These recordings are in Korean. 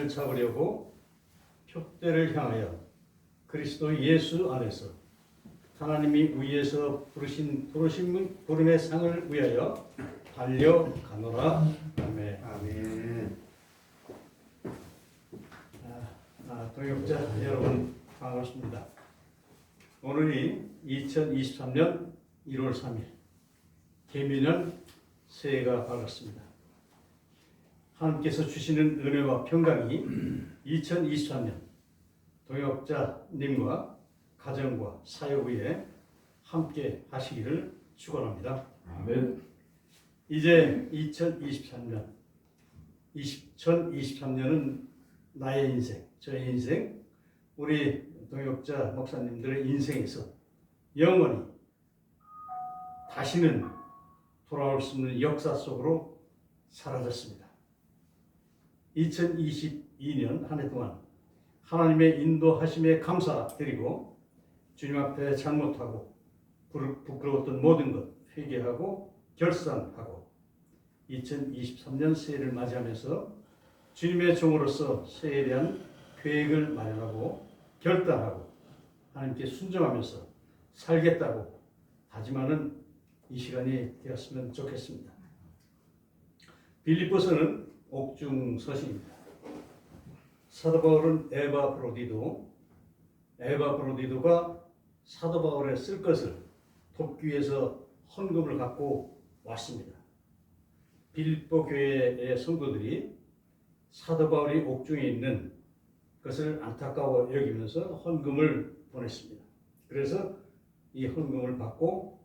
표대를 잡으려고 표대를 향하여 그리스도 예수 안에서 하나님이 위에서 부름의 상을 위하여 달려가노라. 아멘. 아멘. 동역자 여러분 반갑습니다. 오늘이 2023년 1월 3일 개미년 새해가 밝았습니다. 하나님께서 주시는 은혜와 평강이 2023년 동역자님과 가정과 사역 위에 함께 하시기를 축원합니다. 아멘. 이제 2023년은 나의 인생, 저의 인생, 우리 동역자 목사님들의 인생에서 영원히 다시는 돌아올 수 없는 역사 속으로 사라졌습니다. 2022년 한 해 동안 하나님의 인도하심에 감사드리고 주님 앞에 잘못하고 부끄러웠던 모든 것 회개하고 결산하고 2023년 새해를 맞이하면서 주님의 종으로서 새해에 대한 계획을 마련하고 결단하고 하나님께 순종하면서 살겠다고 다짐하는 이 시간이 되었으면 좋겠습니다. 빌립보서는 옥중 서신입니다. 사도 바울은 에바브로디도가 사도 바울의 쓸 것을 돕기 위해서 헌금을 갖고 왔습니다. 빌립보 교회의 성도들이 사도 바울이 옥중에 있는 것을 안타까워 여기면서 헌금을 보냈습니다. 그래서 이 헌금을 받고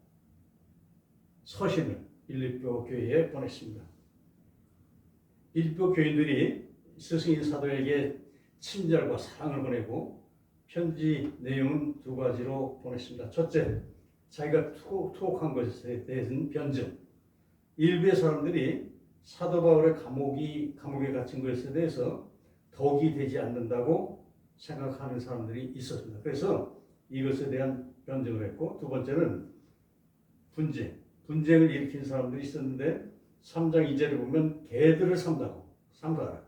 서신을 빌립보 교회에 보냈습니다. 빌립보 교인들이 스승인 사도에게 친절과 사랑을 보내고 편지 내용은 두 가지로 보냈습니다. 첫째, 자기가 투옥한 것에 대한 변증. 일부의 사람들이 사도 바울의 감옥에 갇힌 것에 대해서 덕이 되지 않는다고 생각하는 사람들이 있었습니다. 그래서 이것에 대한 변증을 했고, 두 번째는 분쟁을 일으킨 사람들이 있었는데 3장 2절을 보면 개들을 삼가라.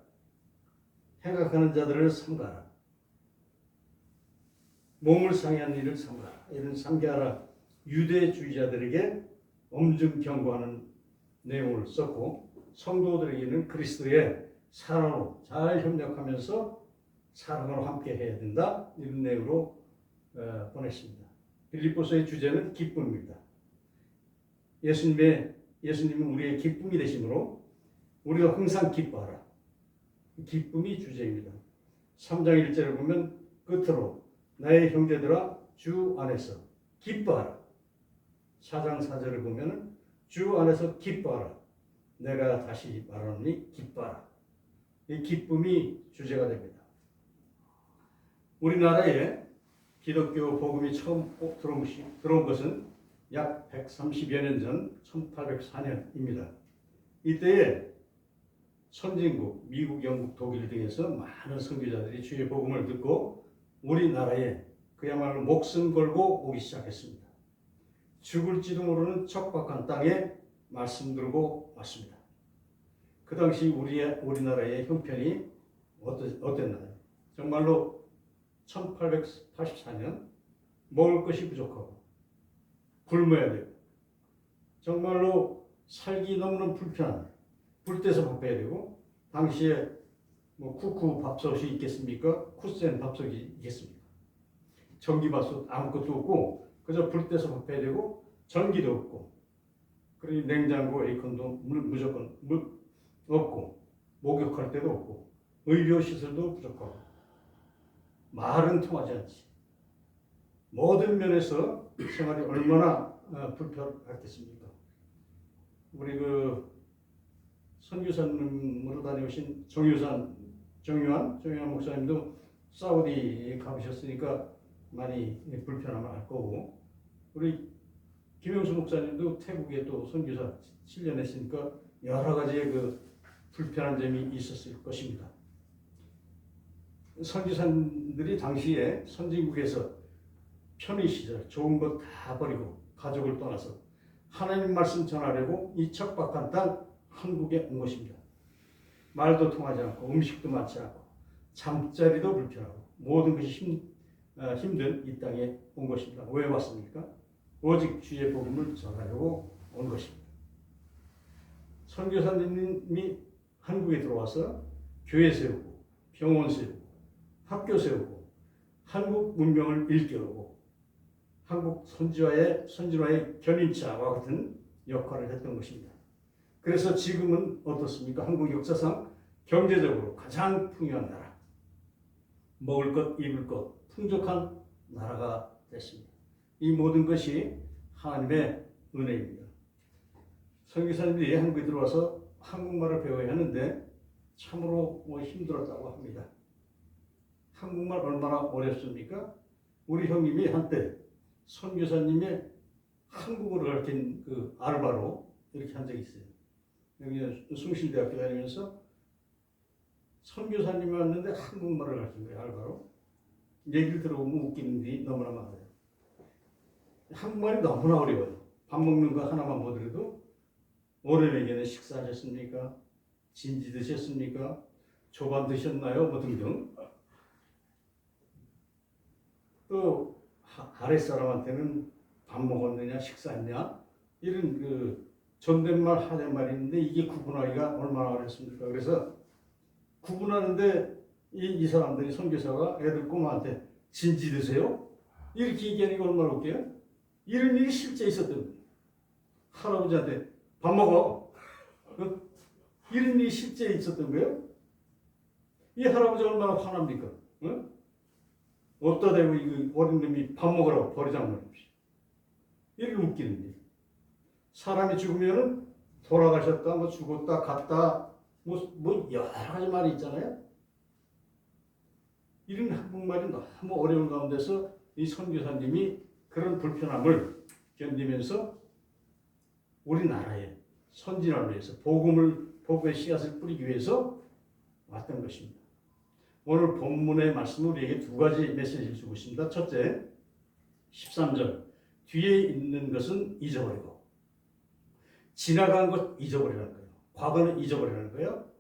행악하는 자들을 삼가라. 몸을 상해한 일을 삼가라. 이런 상계하라. 유대주의자들에게 엄중 경고하는 내용을 썼고, 성도들에게는 그리스도의 사랑으로 잘 협력하면서 사랑으로 함께 해야 된다. 이런 내용으로 보냈습니다. 빌립보서의 주제는 기쁨입니다. 예수님은 우리의 기쁨이 되심으로 우리가 항상 기뻐하라. 기쁨이 주제입니다. 3장 1절을 보면 끝으로 나의 형제들아 주 안에서 기뻐하라. 4장 4절을 보면 주 안에서 기뻐하라. 내가 다시 말하노니 기뻐하라. 이 기쁨이 주제가 됩니다. 우리나라에 기독교 복음이 처음 들어온 것은 약 130여 년 전 1804년입니다. 이때에 선진국, 미국, 영국, 독일 등에서 많은 선교자들이 주의 복음을 듣고 우리나라에 그야말로 목숨 걸고 오기 시작했습니다. 죽을지도 모르는 척박한 땅에 말씀 들고 왔습니다. 그 당시 우리나라의 형편이 어땠나요? 정말로 1884년 먹을 것이 부족하고 굶어야 되고 정말로 살기 너무너무 불편한 불때서 밥해야 되고 당시에 쿠쿠 밥솥이 있겠습니까? 쿠센 밥솥이 있겠습니까? 전기밥솥 아무것도 없고 그저 불때서 밥해야 되고 전기도 없고 그리고 냉장고 에어컨도 무조건 없고 목욕할 데도 없고 의료시설도 부족하고 말은 통하지 않지. 모든 면에서 생활이 얼마나 불편했겠습니까? 우리 선교사님으로 다녀오신 정유한 목사님도 사우디에 가보셨으니까 많이 불편함을 알 거고, 우리 김영수 목사님도 태국에 또 선교사 7년 했으니까 여러 가지의 불편한 점이 있었을 것입니다. 선교사님들이 당시에 선진국에서 편의시설 좋은 것 다 버리고 가족을 떠나서 하나님 말씀 전하려고 이 척박한 땅 한국에 온 것입니다. 말도 통하지 않고 음식도 많지 않고 잠자리도 불편하고 모든 것이 힘든 이 땅에 온 것입니다. 왜 왔습니까? 오직 주의 복음을 전하려고 온 것입니다. 선교사님이 한국에 들어와서 교회 세우고 병원 세우고 학교 세우고 한국 문명을 일깨우고 한국 선진화의 견인차와 같은 역할을 했던 것입니다. 그래서 지금은 어떻습니까? 한국 역사상 경제적으로 가장 풍요한 나라, 먹을 것, 입을 것, 풍족한 나라가 됐습니다. 이 모든 것이 하나님의 은혜입니다. 선교사님들이 한국에 들어와서 한국말을 배워야 하는데 참으로 힘들었다고 합니다. 한국말 얼마나 어렵습니까? 우리 형님이 한때 선교사님의 한국어를 가르친 그 알바로 이렇게 한 적이 있어요. 여기 숭실대학교 다니면서 선교사님이 왔는데 한국말을 가르친 거예요, 알바로. 얘기를 들어보면 웃기는 일이 너무나 많아요. 한국말이 너무나 어려워요. 밥 먹는 거 하나만 보더라도 오랜에게는 식사하셨습니까? 진지 드셨습니까? 조반 드셨나요? 뭐 등등. 또 아랫사람한테는 밥 먹었느냐, 식사했냐 이런 그 존댓말, 하댓말이 있는데 이게 구분하기가 얼마나 어렵습니까? 그래서 구분하는데 이 사람들이 선교사가 애들 꼬마한테 진지 드세요? 이렇게 얘기하니까 얼마나 웃겨요? 이런 일이 실제 있었던 거예요. 할아버지한테 밥 먹어. 이런 일이 실제 있었던 거예요. 이 할아버지 얼마나 화납니까? 어디다 대고 이 어린 놈이 밥 먹으라고 버리자는 말이지. 이렇게 웃기는 일. 사람이 죽으면은 돌아가셨다, 뭐 죽었다, 갔다, 뭐 여러 가지 말이 있잖아요. 이런 한국말이 너무 어려운 가운데서 이 선교사님이 그런 불편함을 견디면서 우리나라에 선진화를 위해서 복음의 씨앗을 뿌리기 위해서 왔던 것입니다. 오늘 본문의 말씀은 우리에게 두 가지 메시지를 주고 있습니다. 첫째, 13절 뒤에 있는 것은 잊어버리고 지나간 것 잊어버리라는 거예요. 과거는 잊어버리라는 거예요.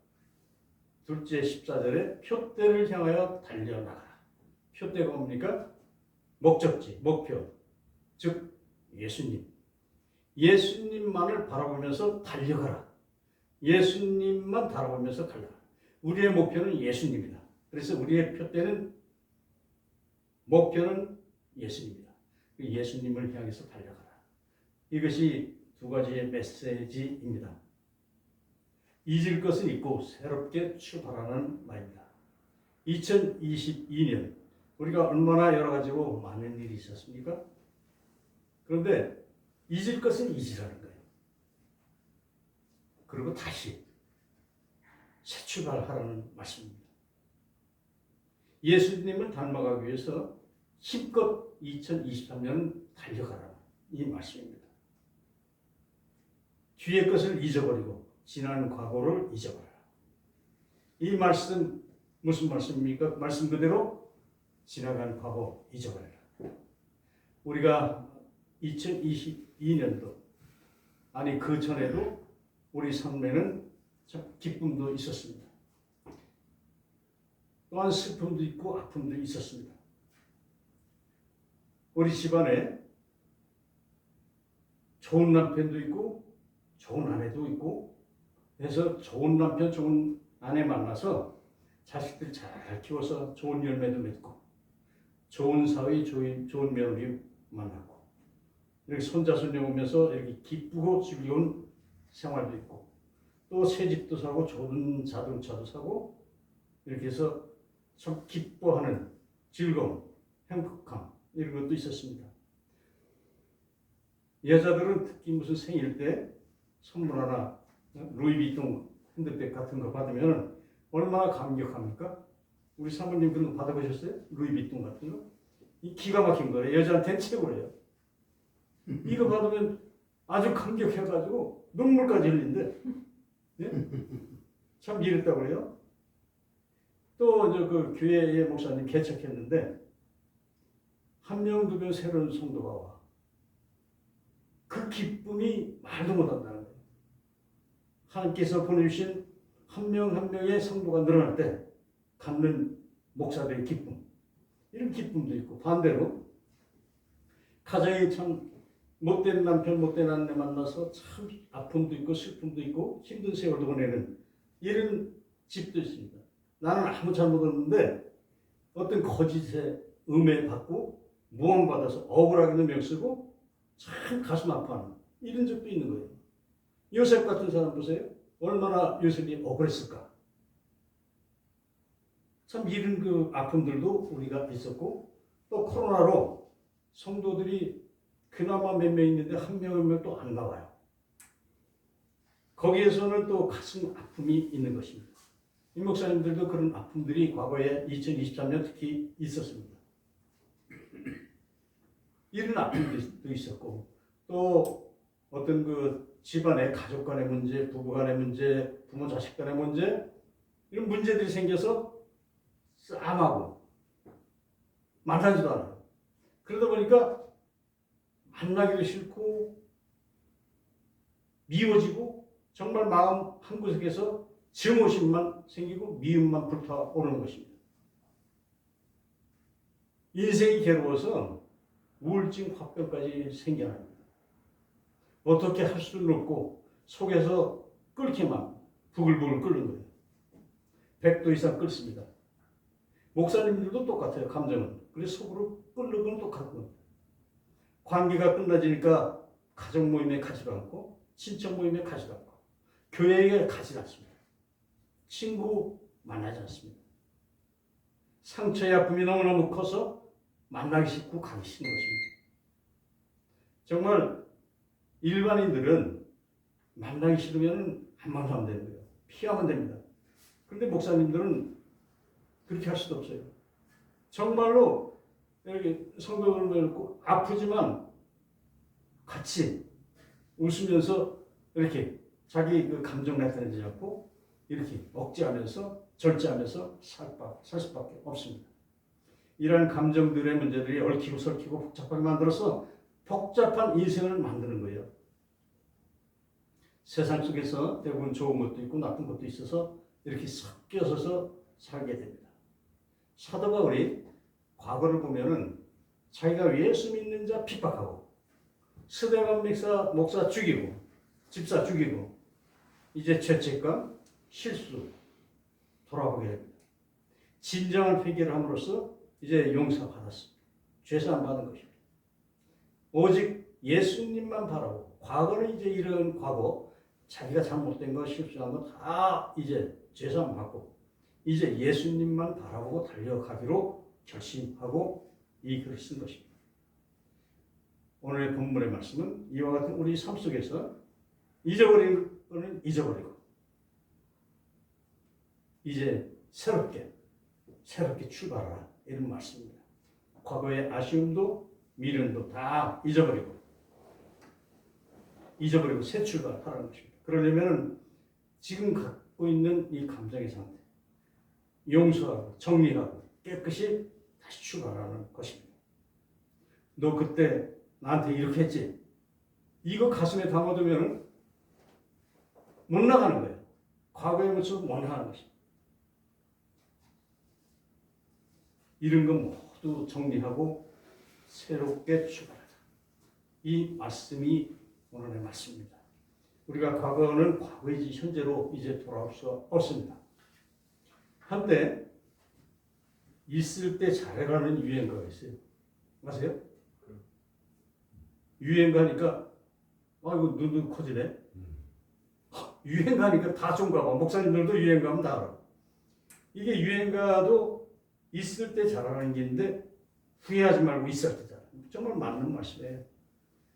둘째 14절에 표대를 향하여 달려나가라. 표대가 뭡니까? 목적지, 목표, 즉 예수님. 예수님만을 바라보면서 달려가라. 예수님만 바라보면서 달려가라. 우리의 목표는 예수님이다. 그래서 우리의 표대는, 목표는 예수님이다. 예수님을 향해서 달려가라. 이것이 두 가지의 메시지입니다. 잊을 것은 잊고 새롭게 출발하는 말입니다. 2022년 우리가 얼마나 여러 가지로 많은 일이 있었습니까? 그런데 잊을 것은 잊으라는 거예요. 그리고 다시 새 출발하라는 말씀입니다. 예수님을 닮아가기 위해서 힘껏 2023년은 달려가라. 이 말씀입니다. 뒤의 것을 잊어버리고 지난 과거를 잊어버려라. 이 말씀 무슨 말씀입니까? 말씀 그대로 지나간 과거 잊어버려라. 우리가 2022년도 아니 그 전에도 우리 삶에는 참 기쁨도 있었습니다. 또한 슬픔도 있고 아픔도 있었습니다. 우리 집안에 좋은 남편도 있고 좋은 아내도 있고 그래서 좋은 남편, 좋은 아내 만나서 자식들 잘 키워서 좋은 열매도 맺고 좋은 사위, 좋은 며느리 만나고 이렇게 손자, 손녀 오면서 이렇게 기쁘고 즐거운 생활도 있고 또 새 집도 사고 좋은 자동차도 사고 이렇게 해서 참 기뻐하는 즐거움, 행복함 이런 것도 있었습니다. 여자들은 특히 무슨 생일 때 선물 하나 루이비통 핸드백 같은 거 받으면 얼마나 감격합니까? 우리 사모님 그런 거 받아보셨어요? 루이비통 같은 거? 이 기가 막힌 거예요. 여자한테는 최고예요. 이거 받으면 아주 감격해가지고 눈물까지 흘린대. 네? 참 이랬다고 그래요. 또 그 교회의 목사님 개척했는데 한 명, 두 명 새로운 성도가 와. 그 기쁨이 말도 못한다는 거예요. 하나님께서 보내주신 한 명 한 명의 성도가 늘어날 때 갖는 목사들의 기쁨, 이런 기쁨도 있고, 반대로 가정이 참 못된 남편, 못된 아내 만나서 참 아픔도 있고 슬픔도 있고 힘든 세월도 보내는 이런 집도 있습니다. 나는 아무 잘못 없는데 어떤 거짓에 음해받고 무언받아서 억울하게도 명쓰고 참 가슴 아파하는 이런 적도 있는 거예요. 요셉 같은 사람 보세요. 얼마나 요셉이 억울했을까. 참 이런 그 아픔들도 우리가 있었고, 또 코로나로 성도들이 그나마 몇 명 있는데 한 명 또 안 나와요. 거기에서는 또 가슴 아픔이 있는 것입니다. 이 목사님들도 그런 아픔들이 과거에 2023년 특히 있었습니다. 이런 아픔도 있었고, 또 어떤 그 집안의 가족 간의 문제, 부부 간의 문제, 부모 자식 간의 문제, 이런 문제들이 생겨서 싸움하고 만나지도 않아요. 그러다 보니까 만나기도 싫고 미워지고 정말 마음 한구석에서 증오심만 생기고 미움만 불타오르는 것입니다. 인생이 괴로워서 우울증, 화병까지 생겨납니다. 어떻게 할 수는 없고 속에서 끓기만 부글부글 끓는 거예요. 100도 이상 끓습니다. 목사님들도 똑같아요. 감정은. 그래서 속으로 끓는 건 똑같은 겁니다. 관계가 끝나지니까 가족 모임에 가지도 않고 친척 모임에 가지도 않고 교회에 가지 않습니다. 친구 만나지 않습니다. 상처의 아픔이 너무너무 커서 만나기 싫고 가기 싫은 것입니다. 정말 일반인들은 만나기 싫으면 한만 하면 되는 거예요. 피하면 됩니다. 그런데 목사님들은 그렇게 할 수도 없어요. 정말로 이렇게 성경을 읽고 아프지만 같이 웃으면서 이렇게 자기 그 감정 나타내지 않고 이렇게 억제하면서 절제하면서 살 수밖에 없습니다. 이러한 감정들의 문제들이 얽히고 설키고 복잡하게 만들어서 복잡한 인생을 만드는 거예요. 세상 속에서 대부분 좋은 것도 있고 나쁜 것도 있어서 이렇게 섞여서 살게 됩니다. 사도 바울이 과거를 보면은 자기가 예수 믿는 자 핍박하고 스데반 목사 죽이고 집사 죽이고 이제 죄책감, 실수 돌아보게 됩니다. 진정한 회개를 함으로써 이제 용서받았습니다. 죄사함 받은 것입니다. 오직 예수님만 바라고 과거는 이제 이런 과거 자기가 잘못된 거 실수한 거 다 이제 죄사함 받고 이제 예수님만 바라보고 달려가기로 결심하고 이 글을 쓴 것입니다. 오늘의 본문의 말씀은 이와 같은 우리 삶 속에서 잊어버린 거는 잊어버리고 이제 새롭게 출발하라 이런 말씀입니다. 과거의 아쉬움도 미련도 다 잊어버리고 새 출발하라는 것입니다. 그러려면 지금 갖고 있는 이 감정의 상태 용서하고 정리하고 깨끗이 다시 출발하는 것입니다. 너 그때 나한테 이렇게 했지? 이거 가슴에 담아두면 못 나가는 거예요. 과거에 묻혀 못 나가는 것입니다. 이런 거 모두 정리하고 새롭게 출발하자. 이 말씀이 오늘의 말씀입니다. 우리가 과거는 과거이지 현재로 이제 돌아올 수 없습니다. 한때 있을 때 잘해라는 유행가가 있어요. 아세요? 유행가니까 이거 눈도 커지네. 유행가니까 다 좋은가 봐. 목사님들도 유행가면 다 알아. 이게 유행가도 있을 때 잘하는 게 있는데 후회하지 말고 있을 때 잘하는. 정말 맞는 말씀이에요.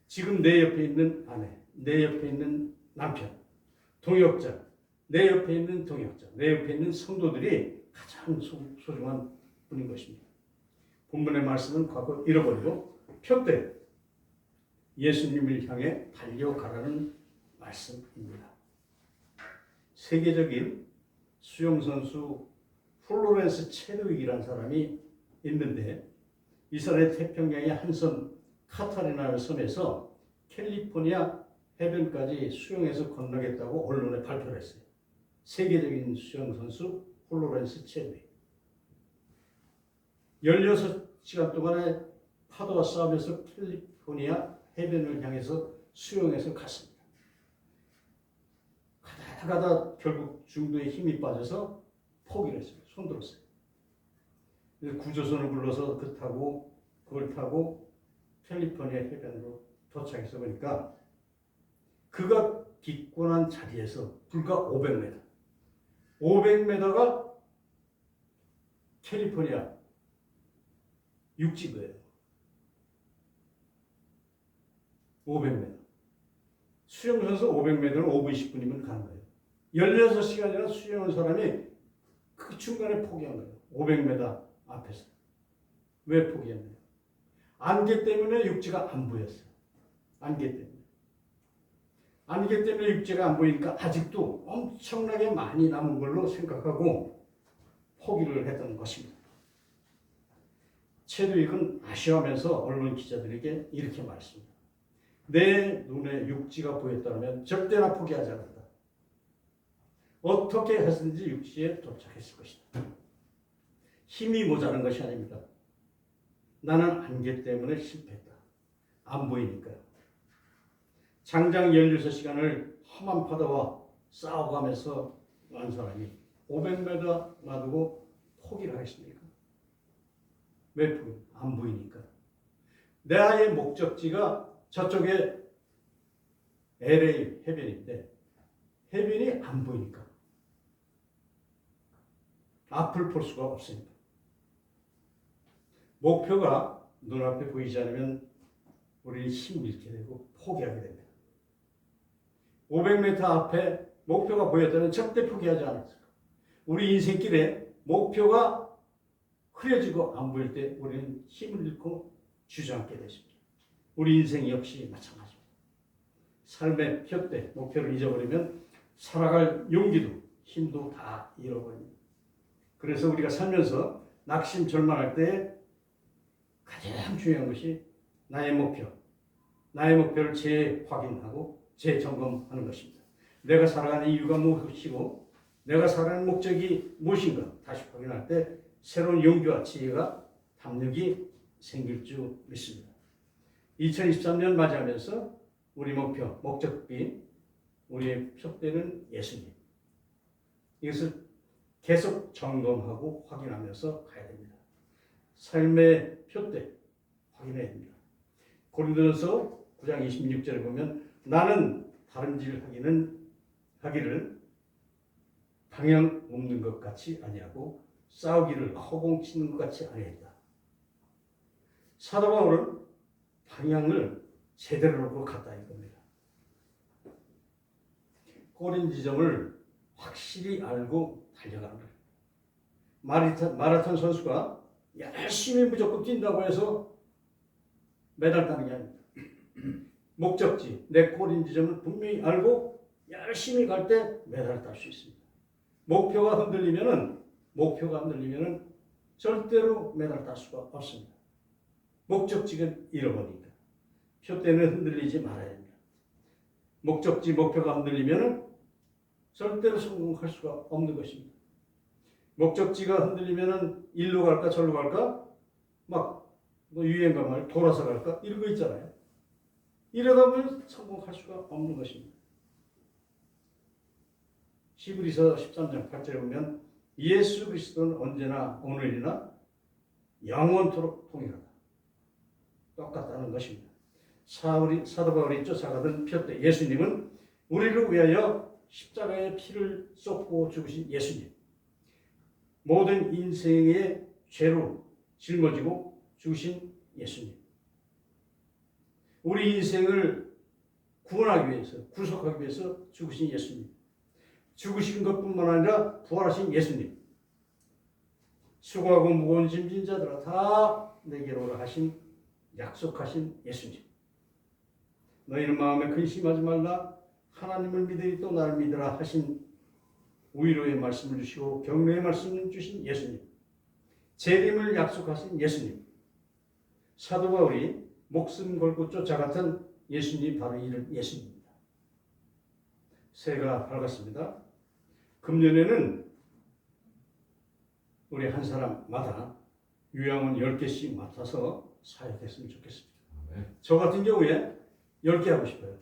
지금 내 옆에 있는 아내, 내 옆에 있는 남편, 동역자, 내 옆에 있는 동역자, 내 옆에 있는 성도들이 가장 소중한 분인 것입니다. 본문의 말씀은 과거 잃어버리고 펴되 예수님을 향해 달려가라는 말씀입니다. 세계적인 수영선수 플로렌스 체드윅이라는 사람이 있는데 이 사람의 태평양의 한 섬 카타리나라는 섬에서 캘리포니아 해변까지 수영해서 건너겠다고 언론에 발표를 했어요. 세계적인 수영선수 플로렌스 체드윅. 16시간 동안에 파도와 싸우면서 캘리포니아 해변을 향해서 수영해서 갔습니다. 가다 결국 중도에 힘이 빠져서 포기를 했어요. 손들었어요. 구조선을 불러서 그걸 타고 캘리포니아 해변으로 도착해서 보니까 그가 기권한 자리에서 불과 500m가 캘리포니아 육지거예요. 500m. 수영선수 500m는 5분 10분이면 가는 거예요. 16시간이나 수영한 사람이 그 중간에 포기한 거예요. 500m 앞에서. 왜 포기했나요? 안개 때문에 육지가 안 보였어요. 안개 때문에 육지가 안 보이니까 아직도 엄청나게 많이 남은 걸로 생각하고 포기를 했던 것입니다. 체드윅은 아쉬워하면서 언론 기자들에게 이렇게 말했습니다. 내 눈에 육지가 보였다면 절대나 포기하지 않았다. 어떻게 해서든지 육지에 도착했을 것이다. 힘이 모자란 것이 아닙니다. 나는 안개 때문에 실패했다. 안 보이니까요. 장장 16시간을 험한 파도와 싸워가면서 간 사람이 500m 놔두고 포기를 하겠습니까? 왜 포기? 안 보이니까. 나의 목적지가 저쪽에 LA 해변인데 해변이 안 보이니까. 앞을 볼 수가 없으니까. 목표가 눈앞에 보이지 않으면 우리는 힘을 잃게 되고 포기하게 됩니다. 500m 앞에 목표가 보였다면 절대 포기하지 않았어요. 우리 인생길에 목표가 흐려지고 안 보일 때 우리는 힘을 잃고 주저앉게 되십니다. 우리 인생 역시 마찬가지입니다. 삶의 푯대, 목표를 잊어버리면 살아갈 용기도 힘도 다 잃어버립니다. 그래서 우리가 살면서 낙심 절망할 때 가장 중요한 것이 나의 목표를 재확인하고 재점검하는 것입니다. 내가 살아가는 이유가 무엇이고 내가 살아가는 목적이 무엇인가 다시 확인할 때 새로운 용기와 지혜가 담력이 생길 줄 믿습니다. 2023년 맞이하면서 우리 목적비, 우리의 푯대는 예수님. 이것을 계속 점검하고 확인하면서 가야 됩니다. 삶의 푯대 확인해야 됩니다. 고린도전서 9장 26절에 보면 나는 다름질 하기를 방향 없는 것 같이 아니하고 싸우기를 허공치는 것 같이 아니했다. 사도 바울은 방향을 제대로 놓고 갔다 이겁니다. 꼬린 지점을 확실히 알고 달려가는 거예요. 마라톤 선수가 열심히 무조건 뛴다고 해서 메달 따는 게 아닙니다. 목적지, 내 꼬린 지점을 분명히 알고 열심히 갈 때 메달을 딸 수 있습니다. 목표가 흔들리면은 절대로 메달을 딸 수가 없습니다. 목적지가 잃어버리니까. 푯대는 흔들리지 말아야 됩니다. 목표가 흔들리면은 절대로 성공할 수가 없는 것입니다. 목적지가 흔들리면은 일로 갈까 절로 갈까 유행가 말 돌아서 갈까 이런 거 있잖아요. 이러다 보면 성공할 수가 없는 것입니다. 히브리서 13장 8절에 보면 예수 그리스도는 언제나 오늘이나 영원토록 동일하다. 똑같다는 것입니다. 사도 바울이 쫓아가던 푯대 예수님은 우리를 위하여 십자가의 피를 쏟고 죽으신 예수님. 모든 인생의 죄로 짊어지고 죽으신 예수님. 우리 인생을 구원하기 위해서, 구속하기 위해서 죽으신 예수님. 죽으신 것뿐만 아니라 부활하신 예수님. 수고하고 무거운 짐진 자들아 다 내게로 오라 하신 약속하신 예수님. 너희는 마음에 근심하지 말라. 하나님을 믿으니 또 나를 믿으라 하신 위로의 말씀을 주시고 격려의 말씀을 주신 예수님. 재림을 약속하신 예수님. 사도 바울이 목숨 걸고 쫓아갔던 예수님이 바로 이런 예수님입니다. 새해가 밝았습니다. 금년에는 우리 한 사람마다 요양원 10개씩 맡아서 사역했으면 좋겠습니다. 아멘. 저 같은 경우에 10개 하고 싶어요.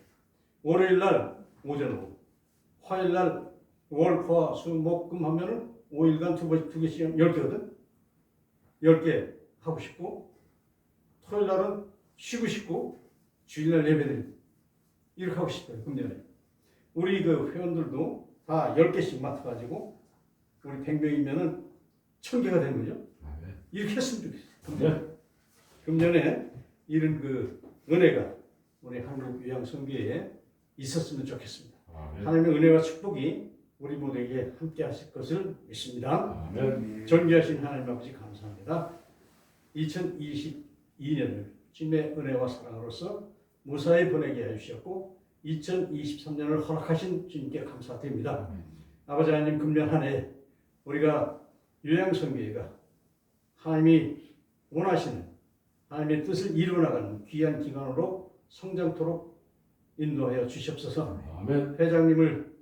월요일 날 오전 오후, 화요일 날 월, 화, 수, 목, 금 하면은 5일간 두 개씩 하면 10개거든. 10개 하고 싶고, 토요일 날은 쉬고 싶고, 주일날 예배드리고 이렇게 하고 싶어요. 금년에 우리 그 회원들도 다 10개씩 맡아가지고 우리 100명이면은 1000개가 되는 거죠. 아멘. 이렇게 했으면 좋겠어요. 금년에 이런 그 은혜가 우리 한국 요양선교회에 있었으면 좋겠습니다. 아멘. 하나님의 은혜와 축복이 우리 모두에게 함께 하실 것을 믿습니다. 아멘. 존귀하신 하나님 아버지 감사합니다. 2022년을 주님의 은혜와 사랑으로서 무사히 보내게 해주셨고 2023년을 허락하신 주님께 감사드립니다. 아버지 하나님, 금년 한 해 우리가 요양선교회가 하나님이 원하시는 하나님의 뜻을 이루어나가는 귀한 기관으로 성장토록 인도하여 주시옵소서. 아멘. 회장님을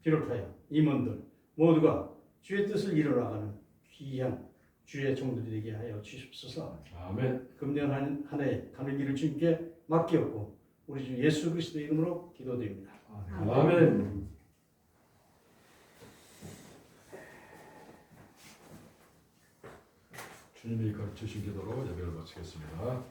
비롯하여 임원들 모두가 주의 뜻을 이루어나가는 귀한 주의 종들이 되게 하여 주시옵소서. 아멘. 금년 한 해 가는 길을 주님께 맡기었고 우리 주 예수 그리스도의 이름으로 기도드립니다. 아멘. 주님이 가르치신 기도로 예배를 마치겠습니다.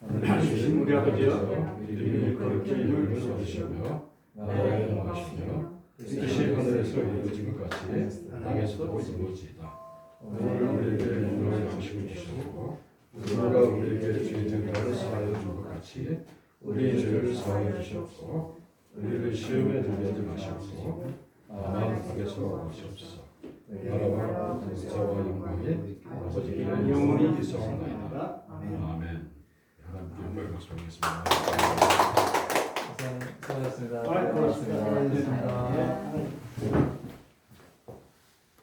하나님 우리 아버지여, 이름이 거룩히 이름을 받으시며 나라에 나가시며 뜻이 하늘에서 이루어진 것 같이 땅에서도 이루어지이다. 오늘 우리에게 일용할 양식을 주시고 우리가 우리에게 죄진 자를 사하여 준 것 같이 우리 죄를 사하여 주시옵고 우리를 시험에 들게 하지 마시옵고 다만 악에서 구하시옵소서. 나라와 권세와 영광이 아버지께 영원히 있사옵나이다. 아멘. 하나님께 영광을 받습니다. 수고하셨습니다. 고맙습니다. 고맙습니다.